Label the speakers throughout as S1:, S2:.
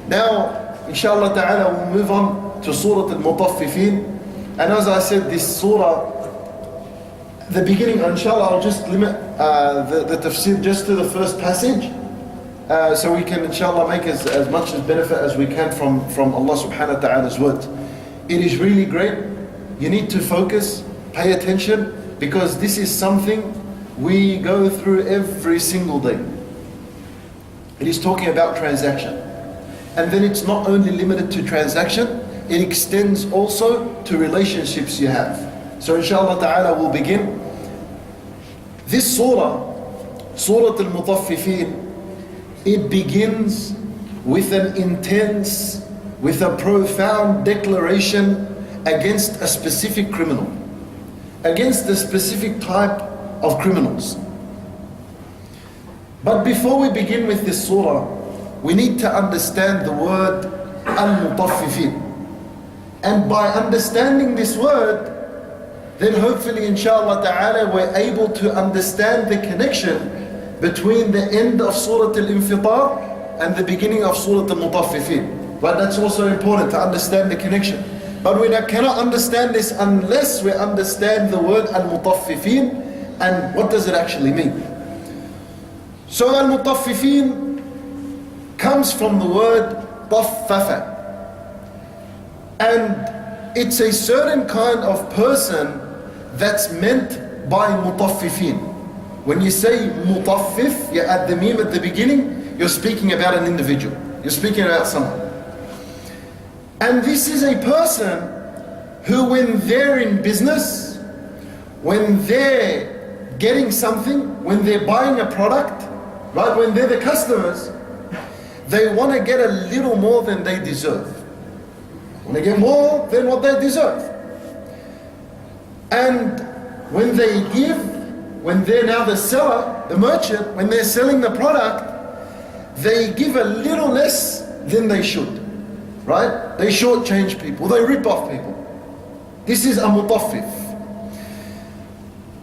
S1: Now, inshallah ta'ala, we'll move on to Surah Mutaffiffin. And as I said, this surah, the beginning, inshallah, I'll just limit the tafsir just to the first passage. So we can, inshallah, make as much as benefit as we can from Allah subhanahu wa ta'ala's words. It is really great. You need to focus, pay attention, because this is something we go through every single day. It is talking about transaction. And then it's not only limited to transaction, it extends also to relationships you have. So inshallah ta'ala we'll begin. This surah, Surah Al-Mutaffiffin, it begins with an intense, with a profound declaration against a specific criminal, against a specific type of criminals. But before we begin with this surah, we need to understand the word Al-Mutaffifin. And by understanding this word, then hopefully inshallah ta'ala we're able to understand the connection between the end of Surah Al-Infitar and the beginning of Surah Al-Mutaffifin. But that's also important to understand the connection. But we cannot understand this unless we understand the word Al-Mutaffifin and what does it actually mean. So Al-Mutaffifin comes from the word Taffafa. And it's a certain kind of person that's meant by Mutaffifin. When you say Mutaffif, you add the meme at the beginning, you're speaking about an individual. You're speaking about someone. And this is a person who, when they're in business, when they're getting something, when they're buying a product, right, when they're the customers, they want to get a little more than they deserve. Want to get more than what they deserve. And when they give, when they're now the seller, the merchant, when they're selling the product, they give a little less than they should. Right? They shortchange people, they rip off people. This is a mutaffif.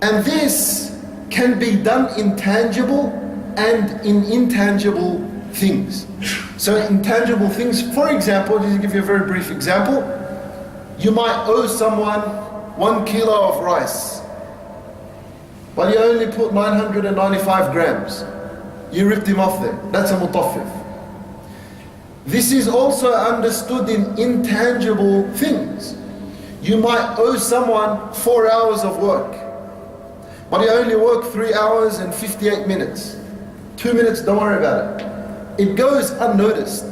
S1: And this can be done in tangible and in intangible things. So intangible things, for example, just to give you a very brief example, you might owe someone 1 kilo of rice, but you only put 995 grams. You ripped him off there. That's a mutaffif. This is also understood in intangible things. You might owe someone 4 hours of work, but you only work 3 hours and 58 minutes. 2 minutes, don't worry about it. It goes unnoticed.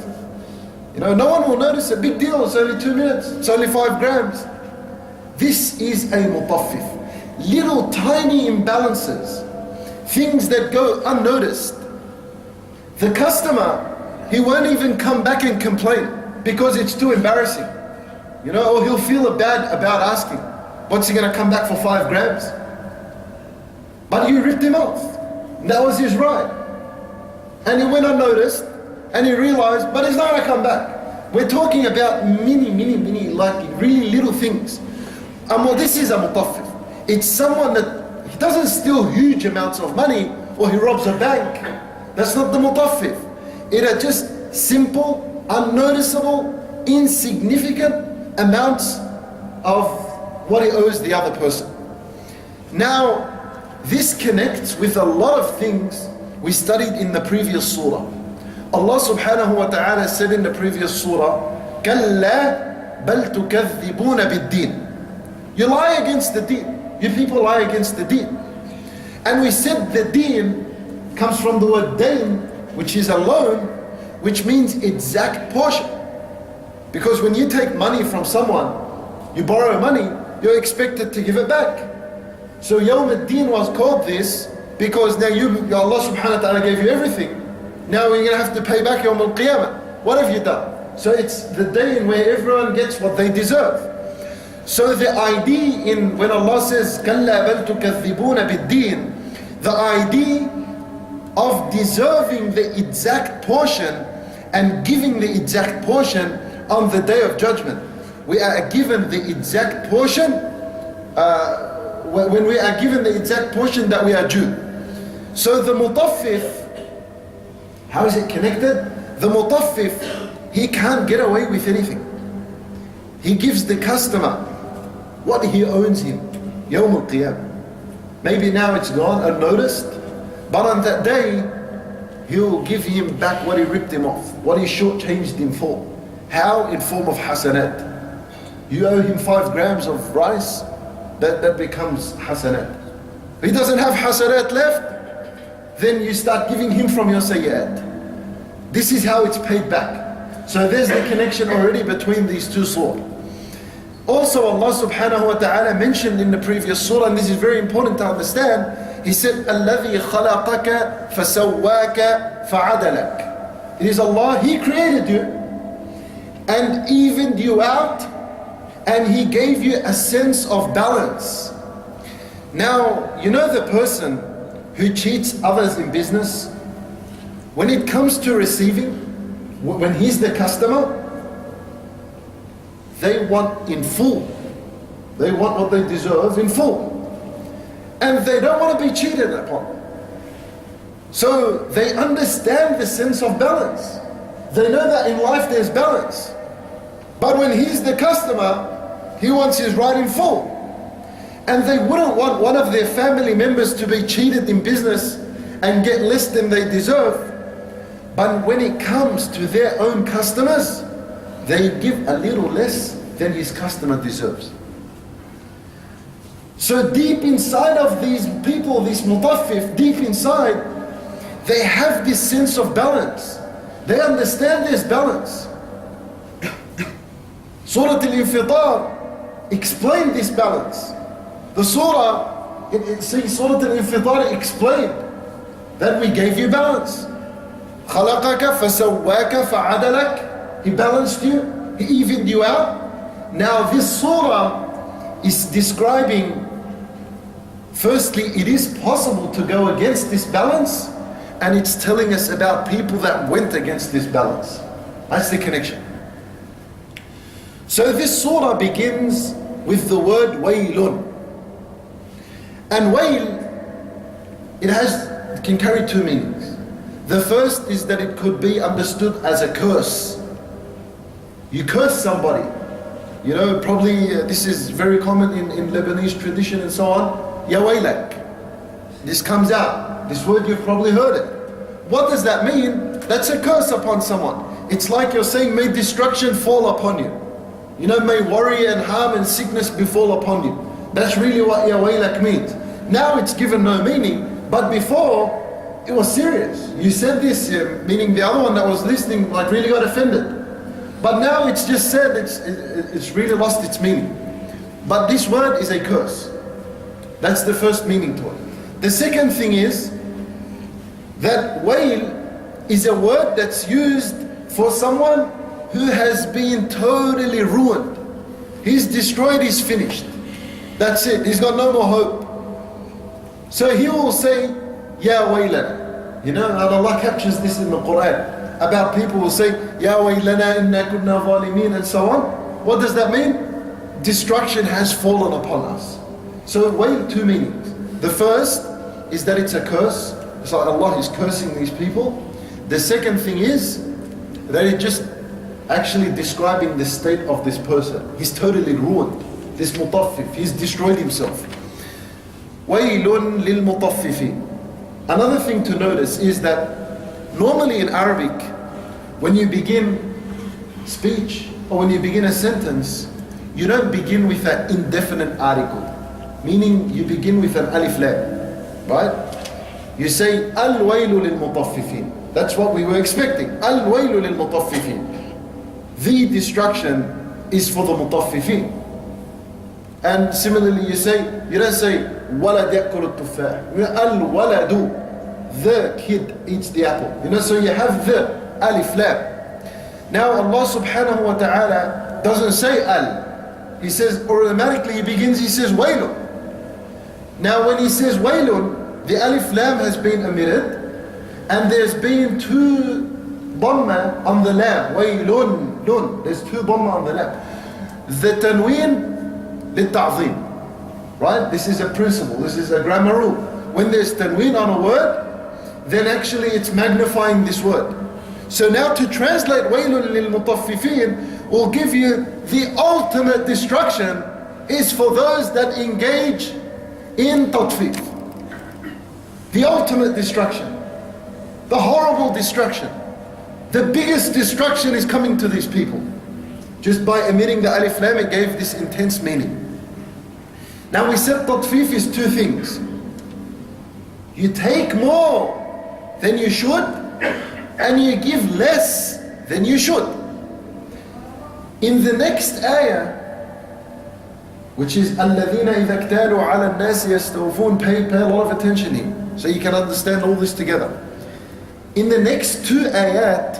S1: You know, no one will notice a big deal. It's only 2 minutes. It's only 5 grams. This is a mutaffif. Little tiny imbalances, things that go unnoticed. The customer, he won't even come back and complain because it's too embarrassing. You know, or he'll feel bad about asking. What's he going to come back for 5 grams? But you ripped him off. That was his right. And he went unnoticed and he realized, but he's not going to come back. We're talking about many, like really little things. Well, this is a mutaffif. It's someone that, he doesn't steal huge amounts of money or he robs a bank. That's not the mutaffif. It are just simple, unnoticeable, insignificant amounts of what he owes the other person. Now, this connects with a lot of things we studied in the previous surah. Allah subhanahu wa ta'ala said in the previous surah, كَلَّا بَلْ تُكَذِّبُونَ بِالدِّينِ. You lie against the deen. You people lie against the deen. And we said the deen comes from the word dain, which is a loan, which means exact portion. Because when you take money from someone, you borrow money, you're expected to give it back. So Yawm ad-Din was called this because now Allah subhanahu wa ta'ala gave you everything. Now you're going to have to pay back Yawm al-Qiyamah. What have you done? So it's the day in where everyone gets what they deserve. So the idea in when Allah says كَلَّا بَلْ تُكَذِّبُونَ بِالدِّينِ, the idea of deserving the exact portion and giving the exact portion on the day of judgment. We are given the exact portion when we are given the exact portion that we are due. So the mutaffif, how is it connected? The mutaffif he can't get away with anything. He gives the customer what he owes him, Yawm al-Qiyamah. Maybe now it's gone unnoticed, but on that day, he'll give him back what he ripped him off, what he shortchanged him for. How? In form of hasanat. You owe him 5 grams of rice, that becomes hasanat. He doesn't have hasanat left, then you start giving him from your sayyat. This is how it's paid back. So there's the connection already between these two surahs. Also Allah subhanahu wa ta'ala mentioned in the previous surah, and this is very important to understand, He said, الَّذِي خَلَقَكَ فَسَوَّاكَ فَعَدَلَكَ. It is Allah, He created you and evened you out, and He gave you a sense of balance. Now, you know the person who cheats others in business, when it comes to receiving, when he's the customer, they want in full. They want what they deserve in full. And they don't want to be cheated upon. So they understand the sense of balance. They know that in life there's balance. But when he's the customer, he wants his right in full. And they wouldn't want one of their family members to be cheated in business and get less than they deserve. But when it comes to their own customers, they give a little less than his customer deserves. So deep inside of these people, this mutaffif, deep inside, they have this sense of balance. They understand there's balance. Surah Al-Infitar explained this balance. The surah, Surah Al-Infitar explained that we gave you balance. خَلَقَكَ فَسَوَّاكَ فَعَدَلَكَ. He balanced you, He evened you out. Now this surah is describing, firstly, it is possible to go against this balance, and it's telling us about people that went against this balance. That's the connection. So this surah begins with the word waylun. And wayl, it can carry two meanings. The first is that it could be understood as a curse. You curse somebody. You know, probably this is very common in Lebanese tradition and so on. Ya waylak. This comes out. This word, you've probably heard it. What does that mean? That's a curse upon someone. It's like you're saying, may destruction fall upon you. You know, may worry and harm and sickness befall upon you. That's really what ya waylak means. Now it's given no meaning, but before it was serious. You said this, meaning the other one that was listening like really got offended. But now it's just said, it's really lost its meaning. But this word is a curse. That's the first meaning to it. The second thing is that wail is a word that's used for someone who has been totally ruined. He's destroyed, he's finished. That's it, he's got no more hope. So he will say, Ya waylana. You know, and Allah captures this in the Quran. About people will say, Ya waylana inna kunna zalimin, and so on. What does that mean? Destruction has fallen upon us. So wayl, two meanings. The first is that it's a curse. It's like Allah is cursing these people. The second thing is that it just actually describing the state of this person. He's totally ruined. This mutaffif, he's destroyed himself. Waylun lil mutaffifin. Another thing to notice is that normally in Arabic, when you begin speech or when you begin a sentence, you don't begin with an indefinite article, meaning you begin with an alif lam, right? You say al-waylu lil-mutaffifin. That's what we were expecting. Al-waylu lil-mutaffifin. The destruction is for the mutaffifin. And similarly you don't say walad ya'kulu at-tuffah. Al-waladu. The kid eats the apple. You know, so you have the alif lam. Now Allah subhanahu wa ta'ala doesn't say al. He says, automatically he begins, he says waylun. Now when he says waylun, the alif lam has been omitted, and there's been two dhamma on the lam. Waylun, lun. There's two dhamma on the lam. The tanween, the ta'zim. Right? This is a principle. This is a grammar rule. When there's tanween on a word, then actually it's magnifying this word. So now to translate waylun lil mutaffifin will give you the ultimate destruction is for those that engage in tatfif. The ultimate destruction. The horrible destruction. The biggest destruction is coming to these people. Just by omitting the alif lam, it gave this intense meaning. Now we said tatfif is two things. You take more than you should, and you give less than you should. In the next ayah, which is الَّذِينَ إِذَا اكْتَالُوا عَلَى النَّاسِ يَسْتَوْفُونَ, pay a lot of attention here, so you can understand all this together. In the next two ayat,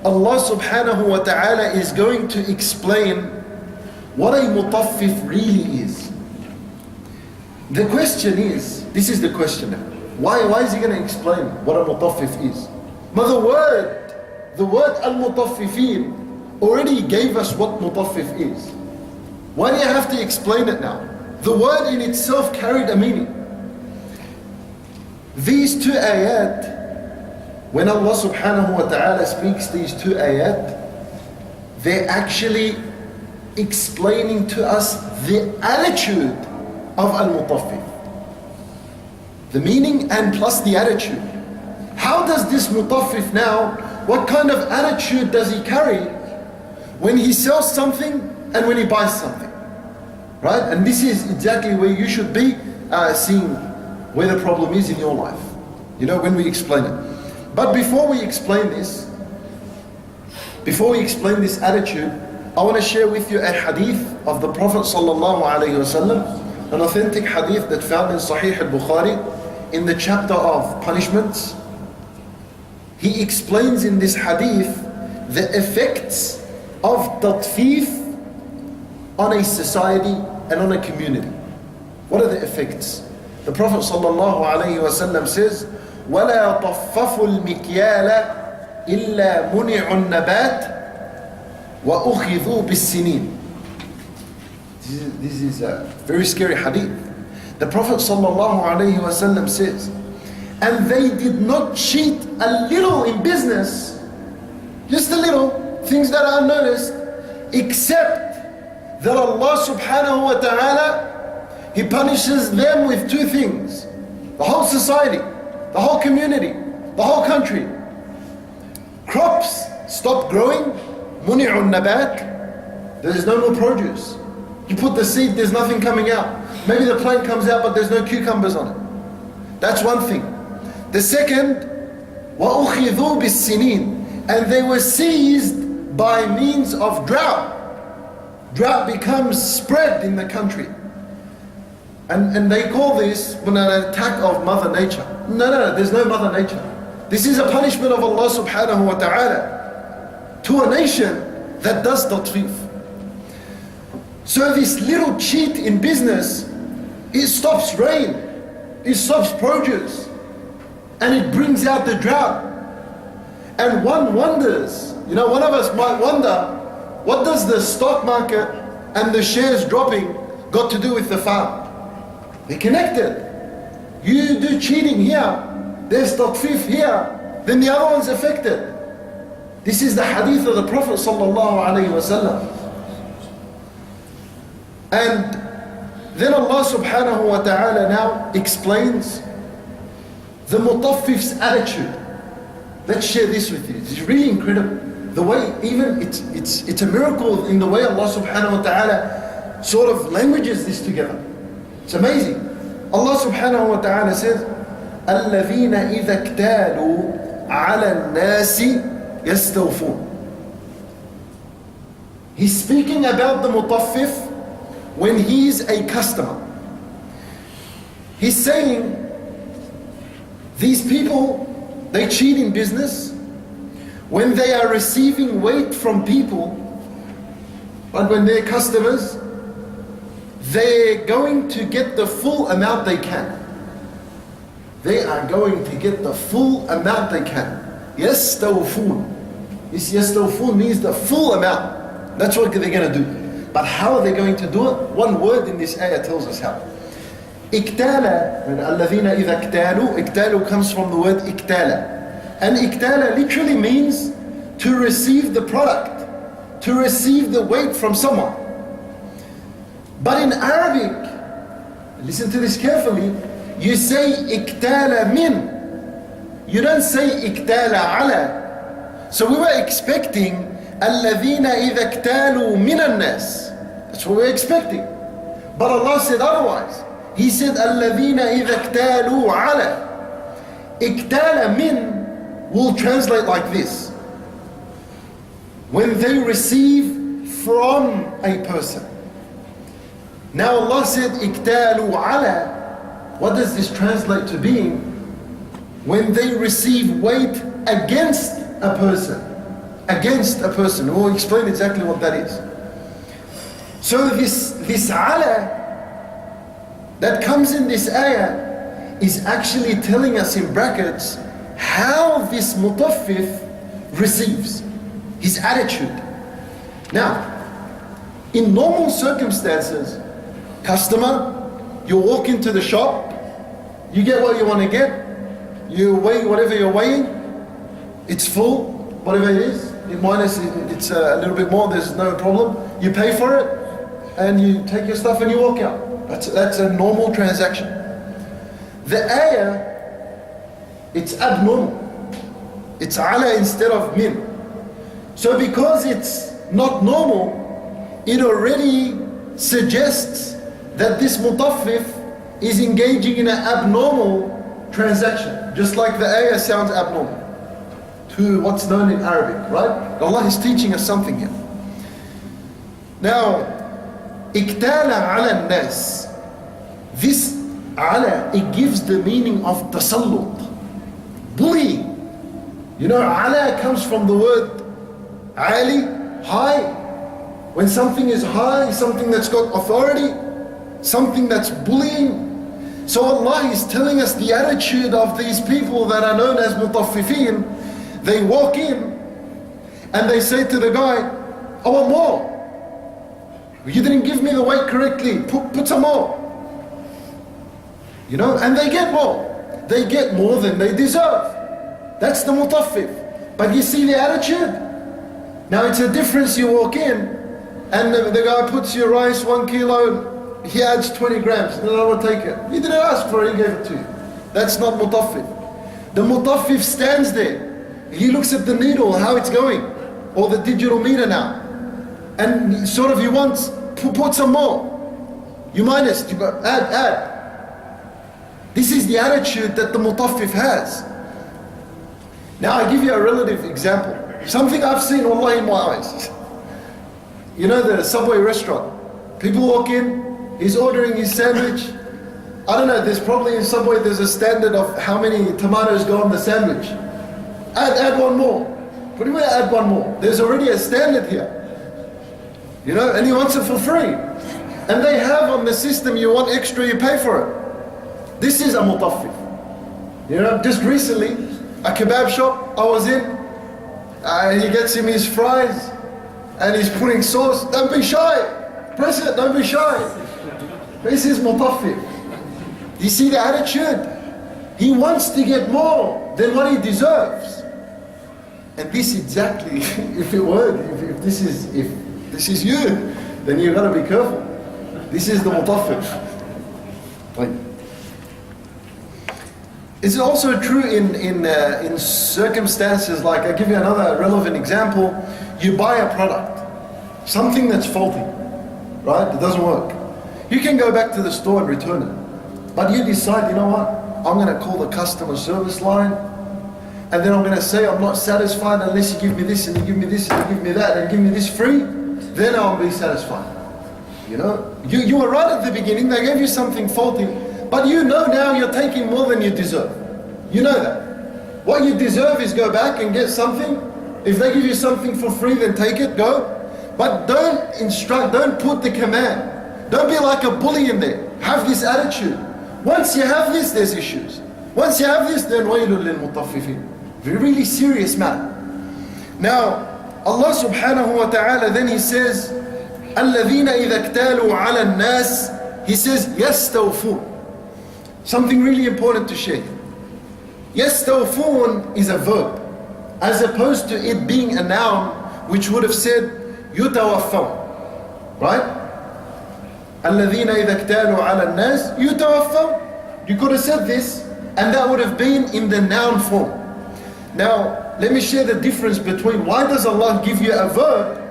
S1: Allah subhanahu wa ta'ala is going to explain what a mutaffif really is. The question is, this is the question now. Why is he going to explain what a mutaffif is? But the word al-mutaffifin already gave us what mutaffif is. Why do you have to explain it now? The word in itself carried a meaning. These two ayat, when Allah subhanahu wa ta'ala speaks these two ayat, they're actually explaining to us the attitude of al-mutaffif. The meaning and plus the attitude. How does this mutaffif now, what kind of attitude does he carry when he sells something and when he buys something? Right? And this is exactly where you should be seeing where the problem is in your life. You know, when we explain it. But before we explain this attitude, I want to share with you a hadith of the Prophet sallallahu alaihi wasallam, an authentic hadith that found in Sahih al-Bukhari in the chapter of punishments. He explains in this hadith the effects of tatfif on a society and on a community. What are the effects? The Prophet sallallahu alaihi wasallam says, وَلَا طَفَّفُوا الْمِكْيَالَ إِلَّا مُنِعُ النَّبَاتِ وَأُخِذُوا بِالسِّنِينَ. This is a very scary hadith. The Prophet sallallahu alaihi wasallam says, and they did not cheat a little in business, just a little, things that are unnoticed, except that Allah subhanahu wa ta'ala, He punishes them with two things. The whole society, the whole community, the whole country. Crops stop growing, muni'un nabat, there is no more produce. You put the seed, there's nothing coming out. Maybe the plant comes out, but there's no cucumbers on it. That's one thing. The second, وَأُخِذُوا بِالسِّنِينَ, and they were seized by means of drought. Drought becomes spread in the country. And they call this an attack of Mother Nature. No, there's no Mother Nature. This is a punishment of Allah subhanahu wa ta'ala to a nation that does tatfif. So this little cheat in business, it stops rain, it stops produce, and it brings out the drought. And one wonders, one of us might wonder, what does the stock market and the shares dropping got to do with the farm? They're connected. You do cheating here, there's tatfif here, then the other one's affected. This is the hadith of the Prophet sallallahu alaihi wasallam. And then Allah subhanahu wa ta'ala now explains the mutaffif's attitude. Let's share this with you. It's really incredible. The way, even it's a miracle in the way Allah subhanahu wa ta'ala sort of languages this together. It's amazing. Allah subhanahu wa ta'ala says, الَّذِينَ إِذَا اكْتَالُوا عَلَى النَّاسِ يَسْتَوْفُونَ. He's speaking about the mutaffif when he's a customer. He's saying, these people, they cheat in business. When they are receiving weight from people, but when they're customers, they're going to get the full amount they can. They are going to get the full amount they can. Yastawfoon. This yastawfoon means the full amount. That's what they're going to do. But how are they going to do it? One word in this ayah tells us how. Iktala, الَّذِينَ إِذَا اكْتَالُوا, iktalu comes from the word iktala. And iktala literally means to receive the product, to receive the weight from someone. But in Arabic, listen to this carefully, you say iktala min. You don't say iktala ala. So we were expecting الَّذِينَ إِذَا اكْتَالُوا مِنَ النَّاسِ. That's what we're expecting. But Allah said otherwise. He said الَّذِينَ إِذَا اكْتَالُوا عَلَى. Iktala min will translate like this. When they receive from a person. Now Allah said iktalu ala. What does this translate to being? When they receive weight against a person. Against a person. We'll explain exactly what that is. So this ala that comes in this ayah is actually telling us in brackets how this mutaffif receives, his attitude. Now, in normal circumstances, customer, you walk into the shop, you get what you want to get, you weigh whatever you're weighing, it's full, whatever it is, minus it's a little bit more, there's no problem, you pay for it, and you take your stuff and you walk out. That's a normal transaction. The ayah, it's abnormal. It's ala instead of min. So because it's not normal, it already suggests that this mutaffif is engaging in an abnormal transaction. Just like the ayah sounds abnormal to what's known in Arabic, right? Allah is teaching us something here. Now, iktala ala nas. This ala, it gives the meaning of tasallut, bullying. You know, ala comes from the word ali, high. When something is high, something that's got authority, something that's bullying. So Allah is telling us the attitude of these people that are known as mutaffifin. They walk in and they say to the guy, I want more. You didn't give me the weight correctly, put some more. You know, and they get more. They get more than they deserve. That's the mutaffif. But you see the attitude? Now it's a difference, you walk in and the guy puts your rice 1 kilo, he adds 20 grams, and I will take it. You didn't ask for it, he gave it to you. That's not mutaffif. The mutaffif stands there. He looks at the needle, how it's going, or the digital meter now. And sort of he wants, put some more. You minus, you go, add. This is the attitude that the mutaffif has. Now I give you a relative example. Something I've seen, wallahi, in my eyes. You know the Subway restaurant. People walk in, he's ordering his sandwich. I don't know, there's probably in Subway there's a standard of how many tomatoes go on the sandwich. Add one more. What do you mean add one more? There's already a standard here. You know, and he wants it for free. And they have on the system, you want extra, you pay for it. This is a mutaffif. You know, just recently, a kebab shop I was in, he gets him his fries, and he's putting sauce. Don't be shy. Press it, don't be shy. This is mutaffif. You see the attitude? He wants to get more than what he deserves. And this exactly, if this is you, then you've got to be careful. This is the mutaffif. Right. It's also true in circumstances like, I'll give you another relevant example. You buy a product, something that's faulty, right? It doesn't work. You can go back to the store and return it. But you decide, you know what? I'm going to call the customer service line, and then I'm going to say I'm not satisfied unless you give me this and you give me this and you give me that and give me this free, then I'll be satisfied. You know, you were right at the beginning, they gave you something faulty, but you know now you're taking more than you deserve. You know that. What you deserve is go back and get something. If they give you something for free, then take it, go. But don't instruct, don't put the command. Don't be like a bully in there. Have this attitude. Once you have this, there's issues. Once you have this, then waylun lil mutaffifin. Really serious matter. Now, Allah subhanahu wa ta'ala then He says, الَّذِينَ إِذَا اكْتَالُوا عَلَى النَّاسِ He says, يَسْتَوْفُونَ. Something really important to share. يَسْتَوْفُونَ is a verb. as opposed to it being a noun which would have said يتوفون, right? الذين إذا اكتالوا على الناس يتوفون. You could have said this and that would have been in the noun form. Now let me share the difference between why does Allah give you a verb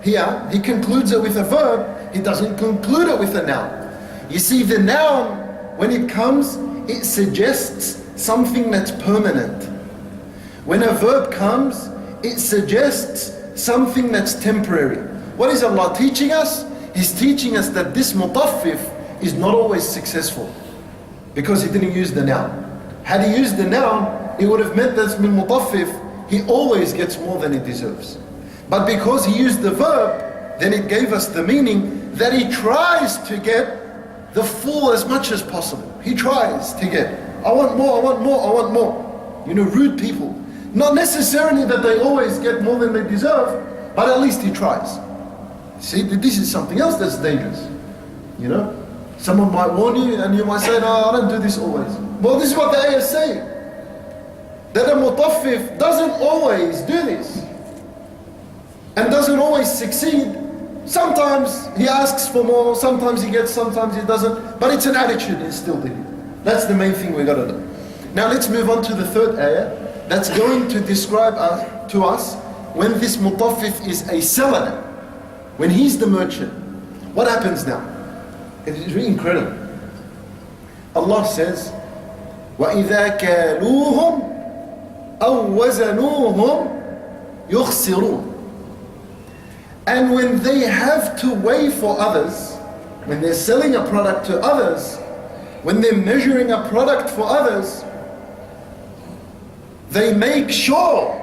S1: here, He concludes it with a verb, He doesn't conclude it with a noun. You see, the noun, when it comes, it suggests something that's permanent. When a verb comes, it suggests something that's temporary. What is Allah teaching us? He's teaching us that this mutaffif is not always successful because He didn't use the noun. Had He used the noun, it would have meant that min mutaffif, he always gets more than he deserves. But because He used the verb, then it gave us the meaning that he tries to get the full as much as possible. He tries to get, I want more, I want more, I want more. You know, rude people. Not necessarily that they always get more than they deserve, but at least he tries. See, this is something else that's dangerous. You know, someone might warn you and you might say, no, I don't do this always. Well, this is what the ayah is saying. That a mutaffif doesn't always do this and doesn't always succeed. Sometimes he asks for more, sometimes he gets, sometimes he doesn't. But it's an attitude instilled in him. That's the main thing we got to do. Now let's move on to the third ayah. That's going to describe to us when this mutaffif is a seller, when he's the merchant. What happens now? It is really incredible. Allah says, وَإِذَا كَالُوهُمْ أَوْ وَزَنُوهُمْ يُخْسِرُونَ. And when they have to weigh for others, when they're selling a product to others, when they're measuring a product for others, they make sure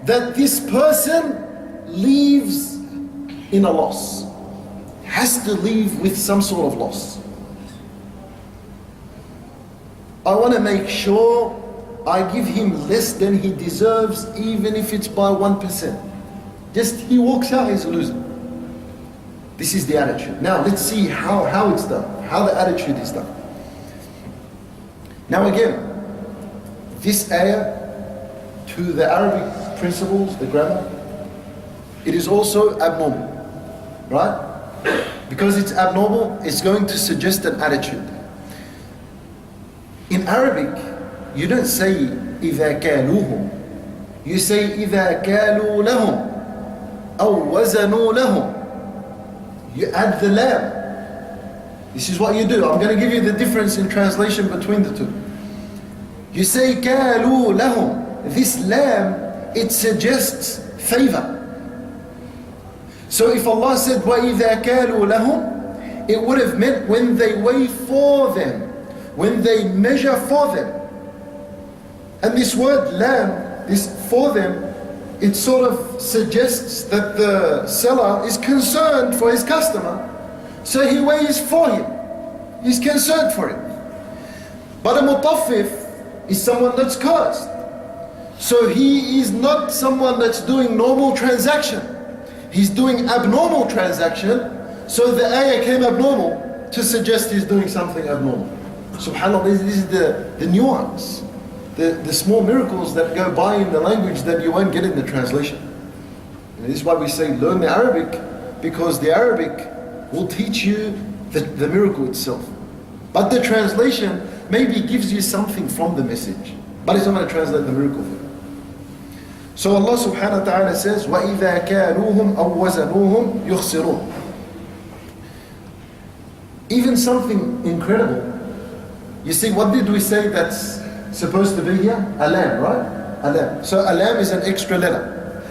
S1: that this person leaves in a loss, has to leave with some sort of loss. I want to make sure I give him less than he deserves, even if it's by 1%. Just he walks out, he's a loser. This is the attitude. Now let's see how it's done, how the attitude is done. Now again, this ayah, to the Arabic principles, the grammar, it is also abnormal, right? Because it's abnormal, it's going to suggest an attitude. In Arabic, you don't say إِذَا كَالُوهُمْ. You say إِذَا كَالُوا لَهُمْ أَوْ وَزَنُوا لَهُمْ. You add the lam. This is what you do. I'm going to give you the difference in translation between the two. You say كَالُوا لَهُمْ. This lam, it suggests favor. So if Allah said وَإِذَا كَالُوا لَهُمْ, it would have meant when they weigh for them, when they measure for them. And this word lam, this for them, it sort of suggests that the seller is concerned for his customer. So he weighs for him. He's concerned for him. But a mutaffif is someone that's cursed. So he is not someone that's doing normal transaction. He's doing abnormal transaction. So the ayah came abnormal to suggest he's doing something abnormal. SubhanAllah, this is the nuance. The small miracles that go by in the language that you won't get in the translation. And this is why we say learn the Arabic, because the Arabic will teach you the miracle itself. But the translation maybe gives you something from the message, but it's not going to translate the miracle for you. So Allah subhanahu wa ta'ala says, وَإِذَا كَالُوهُمْ أَوْ وَزَنُوهُمْ يُخْسِرُونَ. Even something incredible. You see, what did we say that's supposed to be here? A lam, right? A lam. So a lam is an extra letter.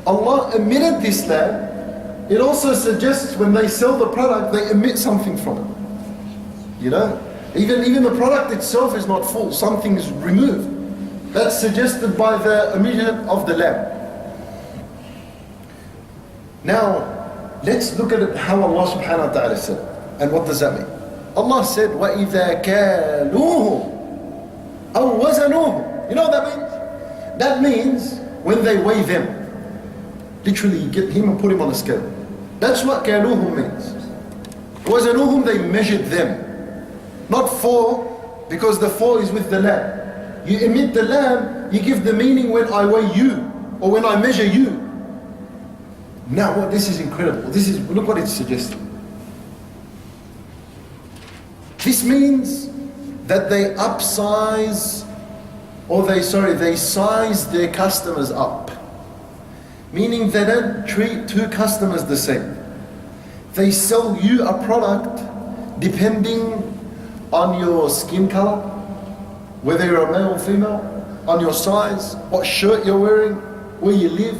S1: Allah omitted this lam. It also suggests when they sell the product, they omit something from it. You know? Even the product itself is not full. Something is removed. That's suggested by the omission of the lam. Now, let's look at it how Allah subhanahu wa ta'ala said. And what does that mean? Allah said, وَإِذَا كَالُوهُمْ أَوْ وَزَنُوهُمْ. You know what that means? That means when they weigh them. Literally, you get him and put him on a scale. That's what كَالُوهُمْ means. وَزَنُوهُمْ, they measured them. Not for, because the for is with the lam. You emit the lam, you give the meaning when I weigh you. or when I measure you. Now what, this is incredible. Look what it's suggesting. This means that they upsize, or they size their customers up. Meaning they don't treat two customers the same. They sell you a product depending on your skin color, whether you're a male or female, on your size, what shirt you're wearing, where you live.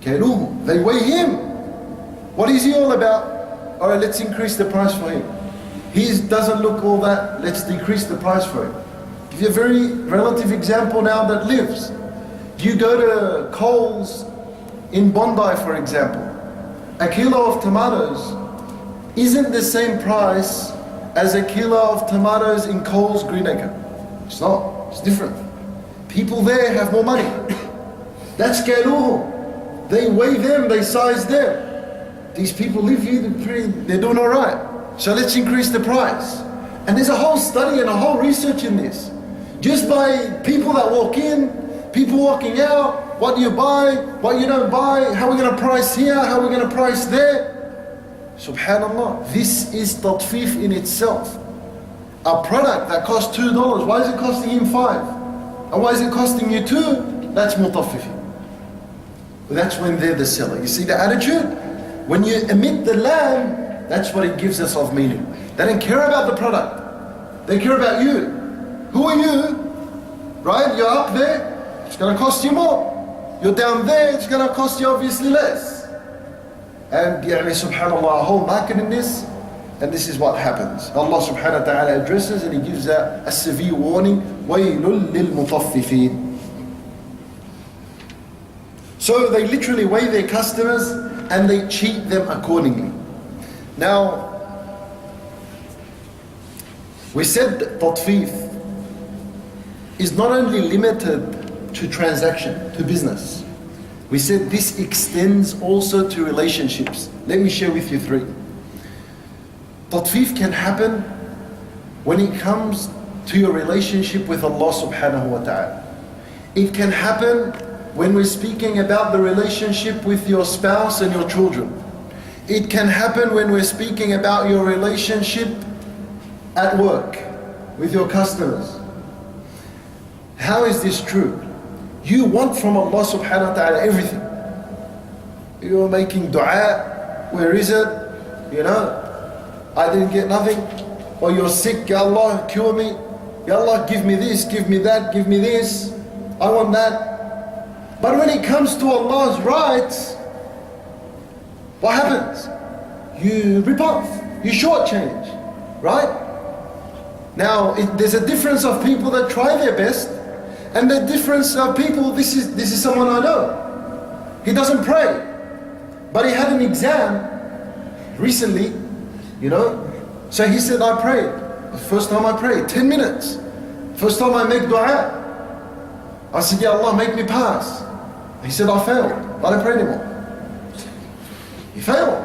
S1: They weigh him. What is he all about? All right, let's increase the price for him. He doesn't look all that, let's decrease the price for him. Give you a very relative example now that lives. You go to Coles in Bondi, for example. A kilo of tomatoes isn't the same price as a kilo of tomatoes in Coles Greenacre. It's not, it's different. People there have more money. That's Galuhu. They weigh them, they size them. These people live here, they're doing all right. So let's increase the price. And there's a whole study and a whole research in this. Just by people that walk in, people walking out, what you buy, what you don't buy, how we're going to price here, how we're going to price there. Subhanallah, this is tatfif in itself. A product that costs $2, why is it costing him $5? And why is it costing you $2? That's mutaffifin. That's when they're the seller. You see the attitude? When you emit the lamb, that's what it gives us of meaning. They don't care about the product. They care about you. Who are you? Right? You're up there, it's going to cost you more. You're down there, it's going to cost you obviously less. And subhanAllah, a whole market in this, and this is what happens. Allah subhanahu wa ta'ala addresses and He gives a severe warning. وَيْلٌ لِلْمُطَفِّفِينَ. So they literally weigh their customers and they cheat them accordingly. Now, we said that tatfif is not only limited to transaction, to business. We said this extends also to relationships. Let me share with you 3. Tatfif can happen when it comes to your relationship with Allah subhanahu wa ta'ala. It can happen when we're speaking about the relationship with your spouse and your children. It can happen when we're speaking about your relationship at work with your customers. How is this true? You want from Allah subhanahu wa ta'ala everything. You're making dua, where is it? I didn't get nothing. Or you're sick, Ya Allah, cure me. Ya Allah, give me this, give me that, give me this. I want that. But when it comes to Allah's rights, what happens? You rip off, you shortchange, right? Now, there's a difference of people that try their best, and the difference of people, this is someone I know. He doesn't pray, but he had an exam recently, so he said, I prayed. The first time I prayed, 10 minutes. First time I make dua. I said, Ya Allah, make me pass. He said, I failed. I don't pray anymore. He failed.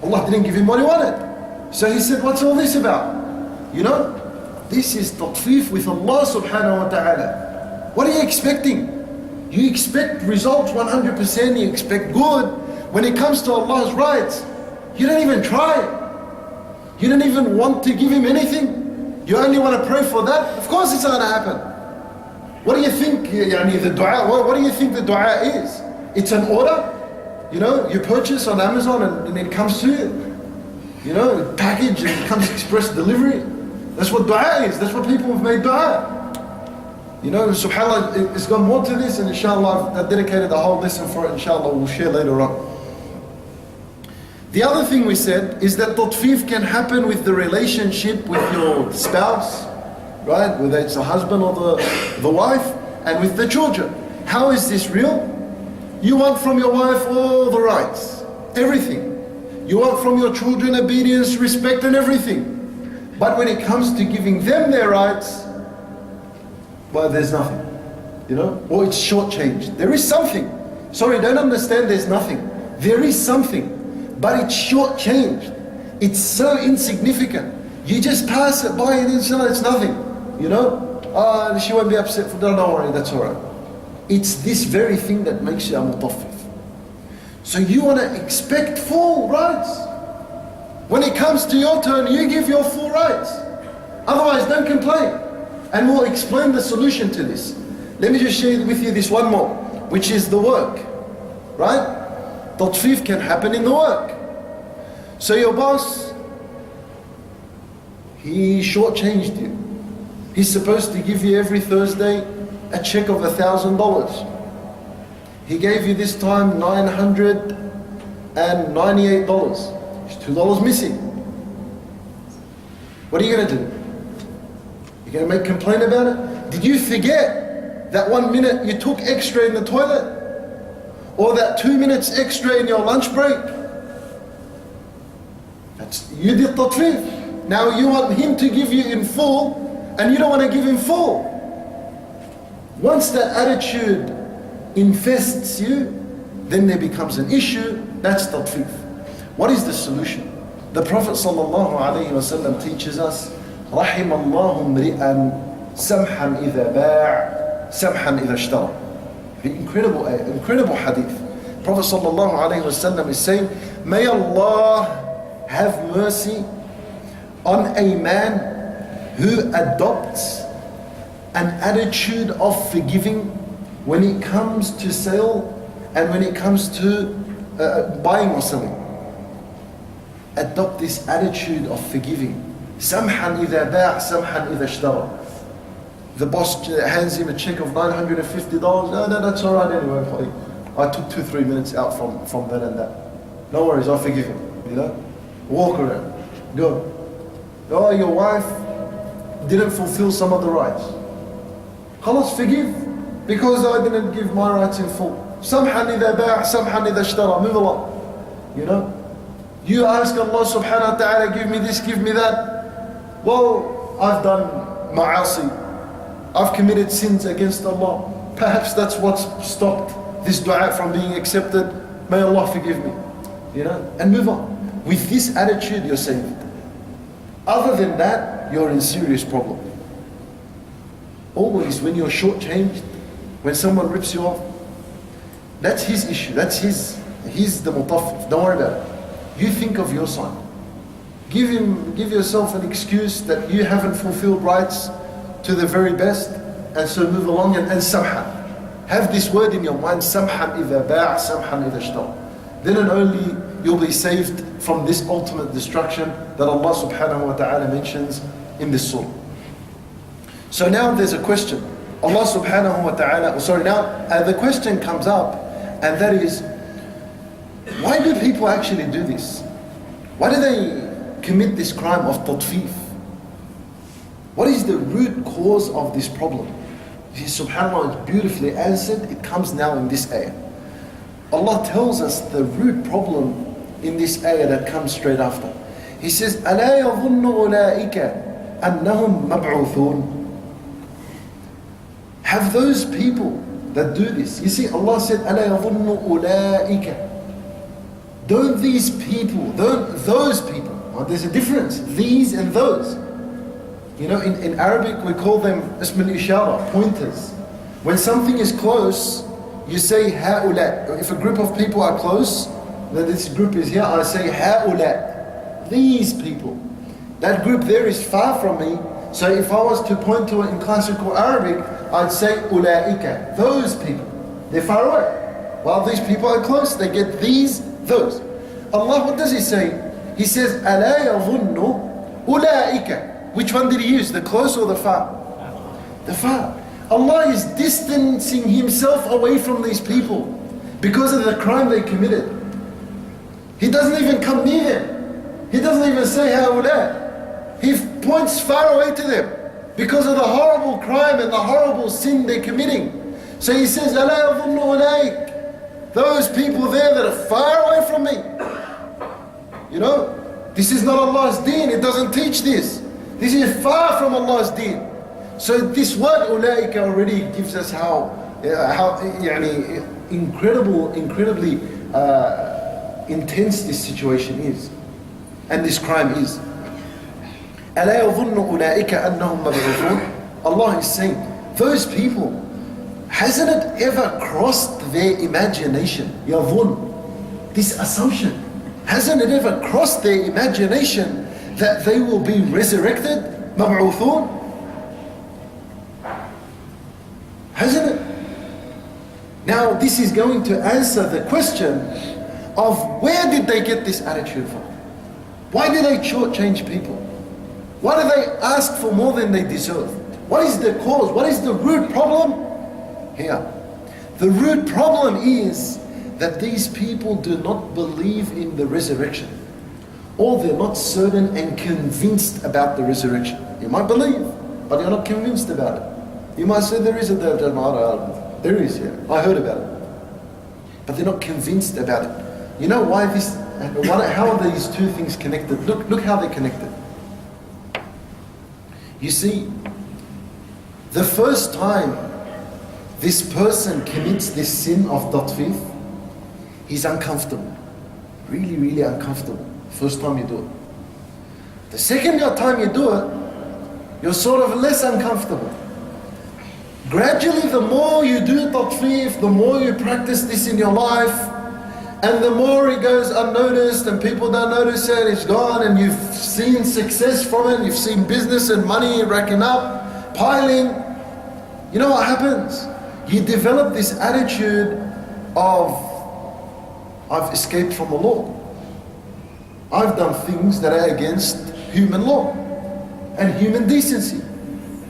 S1: Allah didn't give him what he wanted. So he said, what's all this about? This is tatfif with Allah subhanahu wa ta'ala. What are you expecting? You expect results 100%, you expect good. When it comes to Allah's rights, you don't even try. You don't even want to give him anything. You only want to pray for that. Of course it's not going to happen. What do you think the dua, what do you think the dua is? It's an order. You purchase on Amazon and it comes to you. Package, and it comes express delivery. That's what dua is. That's what people have made dua. SubhanAllah, it's got more to this, and inshallah I've dedicated a whole lesson for it. Inshallah we'll share later on. The other thing we said is that tatfif can happen with the relationship with your spouse, right? Whether it's the husband or the wife, and with the children. How is this real? You want from your wife all the rights, everything. You want from your children obedience, respect, and everything. But when it comes to giving them their rights, well, there's nothing, or it's shortchanged. There is something. Sorry, don't understand there's nothing. There is something, but it's shortchanged. It's so insignificant. You just pass it by and inshallah it's nothing, she won't be upset for that. Don't worry, that's all right. It's this very thing that makes you a mutaffif. So you want to expect full rights. When it comes to your turn, you give your full rights. Otherwise, don't complain. And we'll explain the solution to this. Let me just share with you this one more, which is the work. Right? Tatfif can happen in the work. So your boss, he shortchanged you. He's supposed to give you every Thursday a check of $1,000. He gave you this time $998. There's $2 missing. What are you going to do? You're going to make complaint about it? Did you forget that 1 minute you took extra in the toilet? Or that 2 minutes extra in your lunch break? You did tatfif. Now you want him to give you in full, and you don't want to give him full. Once that attitude infests you, then there becomes an issue. That's tatfif. What is the solution? The Prophet ﷺ teaches us, رحم الله امرئا سمحا إذا باع سمحا إذا اشترى. Incredible hadith. Prophet ﷺ is saying, may Allah have mercy on a man who adopts an attitude of forgiving when it comes to sale and when it comes to buying or selling. Adopt this attitude of forgiving. سمحا إذا باع سمحا إذا اشترى. The boss hands him a check of $950. No, that's all right anyway. I took 2-3 minutes out from that and that. No worries, I forgive him. You know, walk around, go. Oh, your wife didn't fulfill some of the rights. خلاص, forgive, because I didn't give my rights in full. سمحا إذا باع سمحا إذا اشترى. Move along. You know, you ask Allah subhanahu wa ta'ala, give me this, give me that. Well, I've done ma'asi. I've committed sins against Allah. Perhaps that's what's stopped this dua from being accepted. May Allah forgive me. You know, and move on. With this attitude, you're saved. Other than that, you're in serious problem. Always when you're shortchanged, when someone rips you off, that's his issue. He's the mutaffif. Don't worry about it. You think of your side. Give yourself an excuse that you haven't fulfilled rights to the very best, and so move along and samhan. Have this word in your mind, samhan idha ba' samhan idha ishtar. Then and only you'll be saved from this ultimate destruction that Allah subhanahu wa ta'ala mentions in this surah. So now there's a question. Allah subhanahu wa ta'ala, the question comes up, and that is, why do people actually do this? Why do they commit this crime of tatfif? What is the root cause of this problem? SubhanAllah, it's beautifully answered. It comes now in this ayah. Allah tells us the root problem in this ayah that comes straight after. He says, أَلَا يَظُنُّ أُولَٰئِكَ أَنَّهُمْ مَبْعُوثُونَ. Have those people that do this, you see, Allah said, أَلَا يَظُنُّ أُولَٰئِكَ. Don't those people, well, there's a difference, these and those. You know, in Arabic we call them ism al-ishara, pointers. When something is close, you say ha'ula. If a group of people are close, then this group is here, I say ha'ula. These people. That group there is far from me, so if I was to point to it in classical Arabic, I'd say ulaika. Those people. They're far away. While these people are close, they get these, those. Allah, what does He say? He says, أَلَا يَظُنُّ أُولَٰئِكَ. Which one did He use? The close or the far? The far. Allah is distancing Himself away from these people because of the crime they committed. He doesn't even come near them. He doesn't even say هَؤُلَاء. He points far away to them because of the horrible crime and the horrible sin they're committing. So He says, أَلَا يَظُنُّ أُولَٰئِكَ. Those people there that are far away from me. You know, this is not Allah's deen. It doesn't teach this. This is far from Allah's deen. So this word ulaika already gives us how incredibly intense this situation is, and this crime is. أَلَا يَظُنُّ أُولَٰئِكَ أَنَّهُمْ مَبْعُوثُونَ. Allah is saying, those people, Hasn't it ever crossed their imagination? يظن, this assumption. Hasn't it ever crossed their imagination that they will be resurrected? مبعوثون? Hasn't it? Now this is going to answer the question of where did they get this attitude from? Why do they shortchange people? Why do they ask for more than they deserve? What is the cause? What is the root problem? Here. The root problem is that these people do not believe in the resurrection, or they're not certain and convinced about the resurrection. You might believe, but you're not convinced about it. You might say there is a day of judgment. There is, yeah. I heard about it. But they're not convinced about it. You know why this, how are these two things connected? Look how they're connected. You see, the first time this person commits this sin of tatfif, he's uncomfortable. Really, really uncomfortable. First time you do it. The second time you do it, you're sort of less uncomfortable. Gradually, the more you do tatfif, the more you practice this in your life, and the more it goes unnoticed and people don't notice it, it's gone, and you've seen success from it, you've seen business and money racking up, piling. You know what happens? You develop this attitude of, I've escaped from the law. I've done things that are against human law and human decency.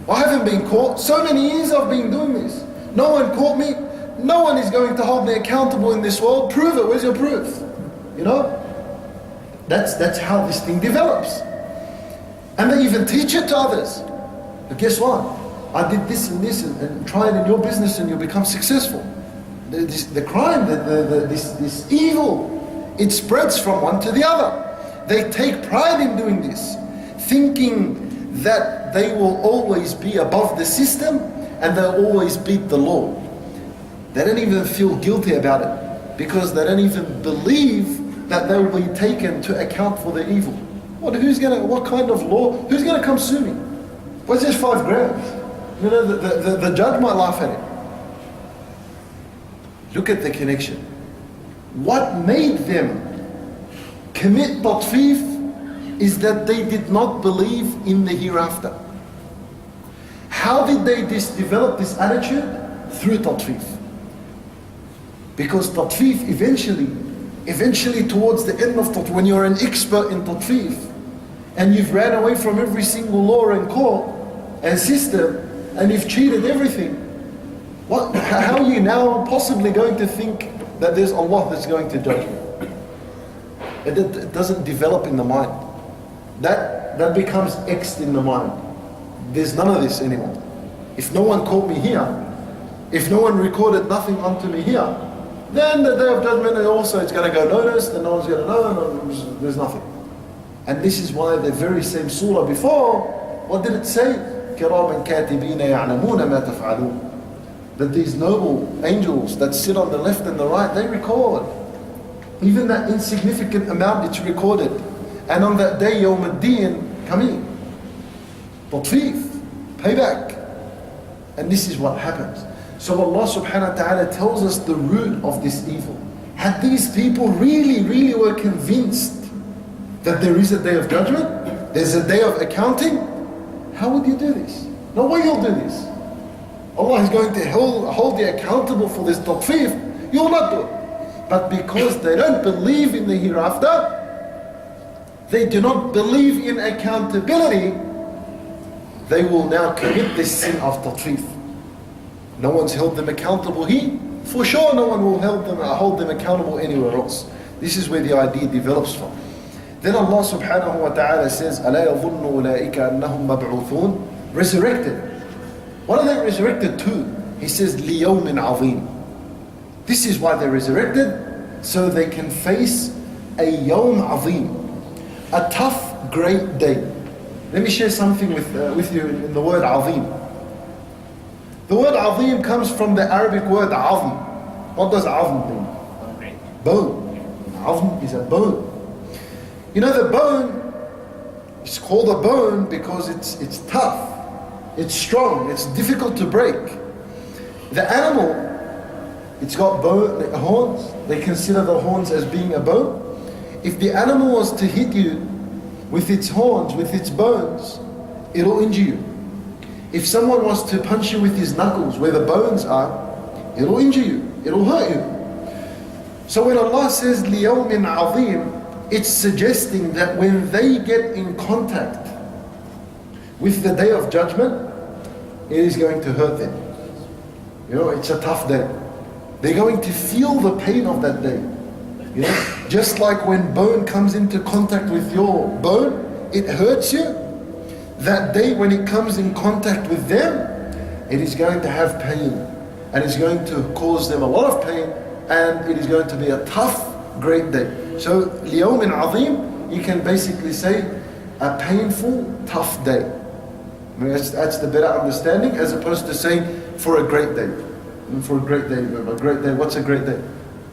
S1: I haven't been caught. So many years I've been doing this. No one caught me. No one is going to hold me accountable in this world. Prove it. Where's your proof? You know? That's how this thing develops. And they even teach it to others. But guess what? I did this and try it in your business and you'll become successful. The crime, this evil, it spreads from one to the other. They take pride in doing this, thinking that they will always be above the system and they'll always beat the law. They don't even feel guilty about it because they don't even believe that they will be taken to account for their evil. What kind of law? Who's going to come sue me? What's this 5 grams? You know, the judge might laugh at it. Look at the connection. What made them commit tatfif is that they did not believe in the hereafter. How did they develop this attitude? Through tatfif. Because tatfif eventually towards the end of tatfif, when you're an expert in tatfif and you've ran away from every single law and court and system, and you've cheated everything, how are you now possibly going to think that there's Allah that's going to judge me? It doesn't develop in the mind. That becomes X'd in the mind. There's none of this anymore. If no one caught me here, if no one recorded nothing onto me here, then the day of judgment also it's going to go noticed and no one's going to know, and there's nothing. And this is why the very same surah before, what did it say? كِرَامًا كَاتِبِينَ يَعْلَمُونَ مَا تَفْعَلُونَ. That these noble angels that sit on the left and the right, they record. Even that insignificant amount, it's recorded. And on that day, Yawm ad-Din, come in. Tatfif, payback. And this is what happens. So Allah subhanahu wa ta'ala tells us the root of this evil. Had these people really were convinced that there is a day of judgment, there's a day of accounting, how would you do this? No way you'll do this. Allah is going to hold you accountable for this tatfif. You'll not do it. But because they don't believe in the hereafter, they do not believe in accountability, they will now commit this sin of tatfif. No one's held them accountable here. For sure no one will hold them accountable anywhere else. This is where the idea develops from. Then Allah subhanahu wa ta'ala says, أَلَا يَظُنُّ أُولَٰئِكَ أَنَّهُمْ مَبْعُوثُونَ. Resurrected. What are they resurrected to? He says, لِيَوْمٍ عَظِيمٍ. This is why they're resurrected, so they can face a yawm azim, a tough, great day. Let me share something with you in the word azim. The word azim comes from the Arabic word azm. What does azm mean? Bone. Azm is a bone. You know, the bone, it's called a bone because it's tough, it's strong, it's difficult to break. The animal, it's got horns. They consider the horns as being a bone. If the animal was to hit you with its horns, with its bones, it'll injure you. If someone was to punch you with his knuckles where the bones are, it'll injure you, it'll hurt you. So when Allah says لِيَوْمٍ عَظِيمٍ, it's suggesting that when they get in contact with the day of judgment, it is going to hurt them. You know, it's a tough day. They're going to feel the pain of that day. You know, just like when bone comes into contact with your bone, it hurts you. That day when it comes in contact with them, it is going to have pain. And it's going to cause them a lot of pain. And it is going to be a tough, great day. So, لِيَوْمٍ عَظِيمٍ, you can basically say, a painful, tough day. I mean, that's the better understanding, as opposed to saying, for a great day. For a great day, what's a great day?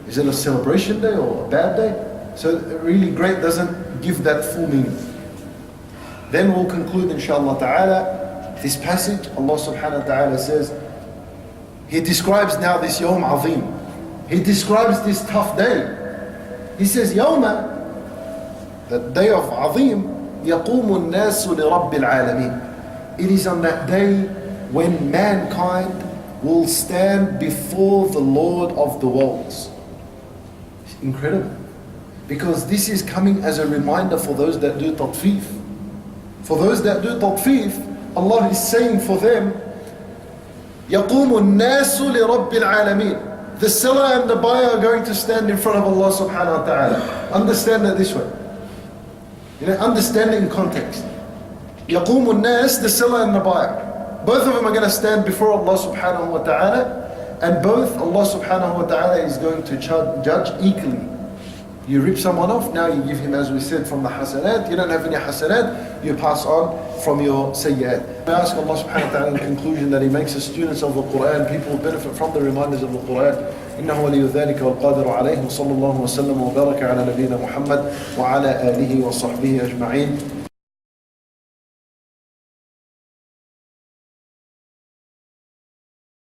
S1: Is it a celebration day or a bad day? So really great doesn't give that full meaning. Then we'll conclude inshallah ta'ala this passage. Allah subhanahu wa ta'ala says, He describes now this Yawm Azim. He describes this tough day. He says, Yawma, the day of Azim, يَقُومُ النَّاسُ لِرَبِّ الْعَالَمِينَ. It is on that day when mankind will stand before the Lord of the worlds. It's incredible. Because this is coming as a reminder for those that do tatfif. For those that do tatfif, Allah is saying for them, يَقُومُ النَّاسُ لِرَبِّ الْعَالَمِينَ. The seller and the buyer are going to stand in front of Allah subhanahu wa ta'ala. Understand it this way. You know, understand it in context. يَقُومُ النَّاسِ, the seller and the buyer. Both of them are going to stand before Allah subhanahu wa ta'ala, and both Allah subhanahu wa ta'ala is going to judge equally. You rip someone off, now you give him, as we said, from the hasanat. You don't have any hasanat, you pass on from your sayyat. I ask Allah subhanahu wa ta'ala in conclusion that He makes us students of the Quran, people who benefit from the reminders of the Quran. إنه ولي ذلك والقادر عليه وصلى الله وسلم وبارك على نبينا محمد وعلى آله وصحبه أجمعين.